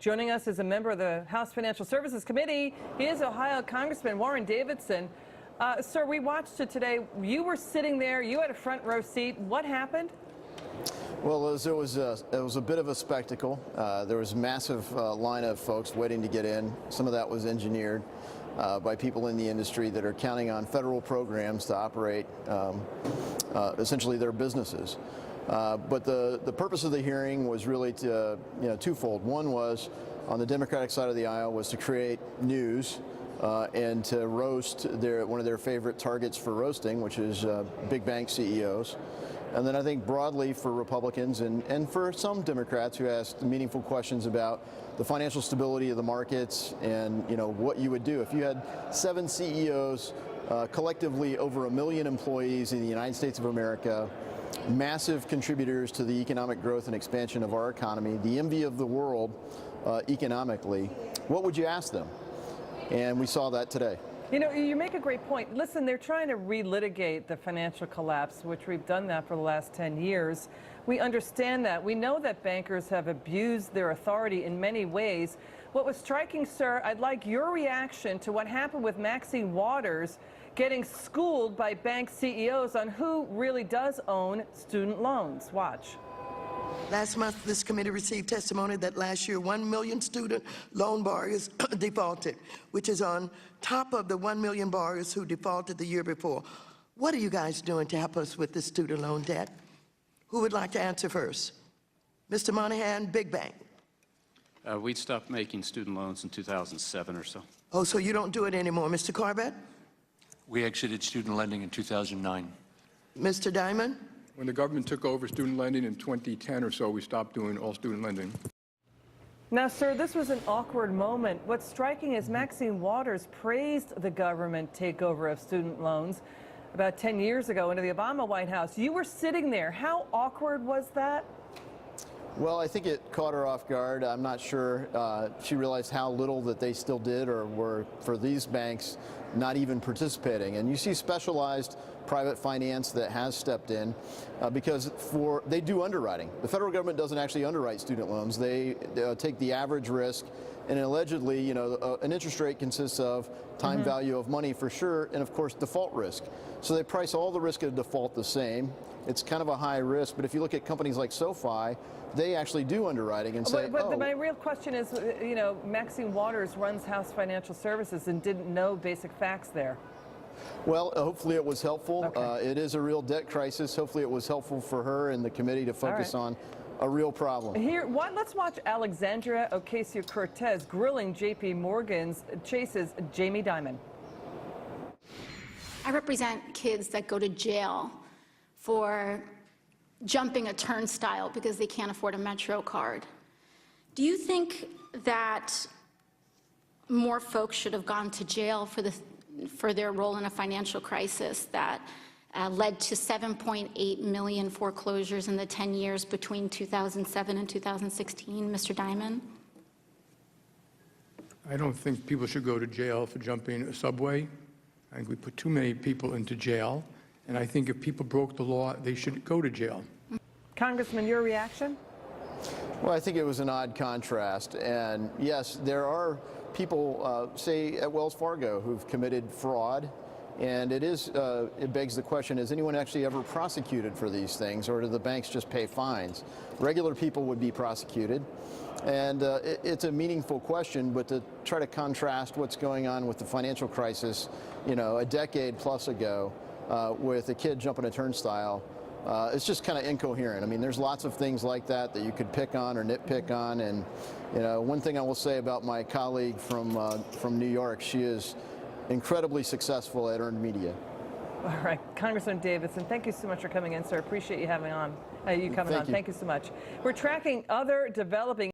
Joining us is a member of the House Financial Services Committee. He is Ohio Congressman Warren Davidson. Sir, we watched it today. You were sitting there. You had a front row seat. What happened? Well, it was a bit of a spectacle. There was a massive line of folks waiting to get in. Some of that was engineered by people in the industry that are counting on federal programs to operate essentially their businesses. But the purpose of the hearing was really twofold. One was, on the Democratic side of the aisle, was to create news and to roast one of their favorite targets for roasting, which is big bank CEOs. And then I think broadly for Republicans and for some Democrats who asked meaningful questions about the financial stability of the markets and what you would do if you had 7 CEOs, collectively over 1 million employees in the United States of America, massive contributors to the economic growth and expansion of our economy, the envy of the world economically. What would you ask them? And we saw that today. You make a great point. Listen, they're trying to relitigate the financial collapse, which we've done that for the last 10 years. We understand that. We know that bankers have abused their authority in many ways. What was striking, sir, I'd like your reaction to what happened with Maxine Waters getting schooled by bank CEOs on who really does own student loans. Watch. Last month, this committee received testimony that last year 1 million student loan borrowers defaulted, which is on top of the 1 million borrowers who defaulted the year before. What are you guys doing to help us with the student loan debt? Who would like to answer first? Mr. Monahan, big bank. We stopped making student loans in 2007 or so. Oh, so you don't do it anymore. Mr. Corbett? We exited student lending in 2009. Mr. Diamond? When the government took over student lending in 2010 or so, we stopped doing all student lending. Now, sir, this was an awkward moment. What's striking is Maxine Waters praised the government takeover of student loans about 10 years ago into the Obama White House. You were sitting there. How awkward was that? Well, I think it caught her off guard. I'm not sure she realized how little that they still did or were, for these banks, not even participating. And you see specialized private finance that has stepped in because they do underwriting. The federal government doesn't actually underwrite student loans. They take the average risk, and allegedly, an interest rate consists of time value of money for sure, and of course default risk. So they price all the risk of default the same. It's kind of a high risk, but if you look at companies like SoFi, they actually do underwriting and say, but my real question is, Maxine Waters runs House Financial Services and didn't know basic facts there. Well, hopefully it was helpful. Okay. It is a real debt crisis. Hopefully it was helpful for her and the committee to focus on a real problem. Let's watch Alexandria Ocasio-Cortez grilling J.P. Chase's Jamie Dimon. I represent kids that go to jail for jumping a turnstile because they can't afford a Metro card. Do you think that more folks should have gone to jail for their role in a financial crisis that led to 7.8 million foreclosures in the 10 years between 2007 and 2016, Mr. Dimon? I don't think people should go to jail for jumping a subway. I think we put too many people into jail. And I think if people broke the law, they should go to jail. Congressman, your reaction? Well, I think it was an odd contrast. And yes, there are people, say at Wells Fargo, who've committed fraud. And it begs the question, is anyone actually ever prosecuted for these things, or do the banks just pay fines? Regular people would be prosecuted. And it's a meaningful question, but to try to contrast what's going on with the financial crisis, a decade plus ago, with a kid jumping a turnstile, it's just kind of incoherent. I mean, there's lots of things like that you could pick on or nitpick on. And one thing I will say about my colleague from New York, she is incredibly successful at earned media. All right, Congressman Davidson, thank you so much for coming in, sir. Appreciate you coming on. Thank you so much. We're tracking other developing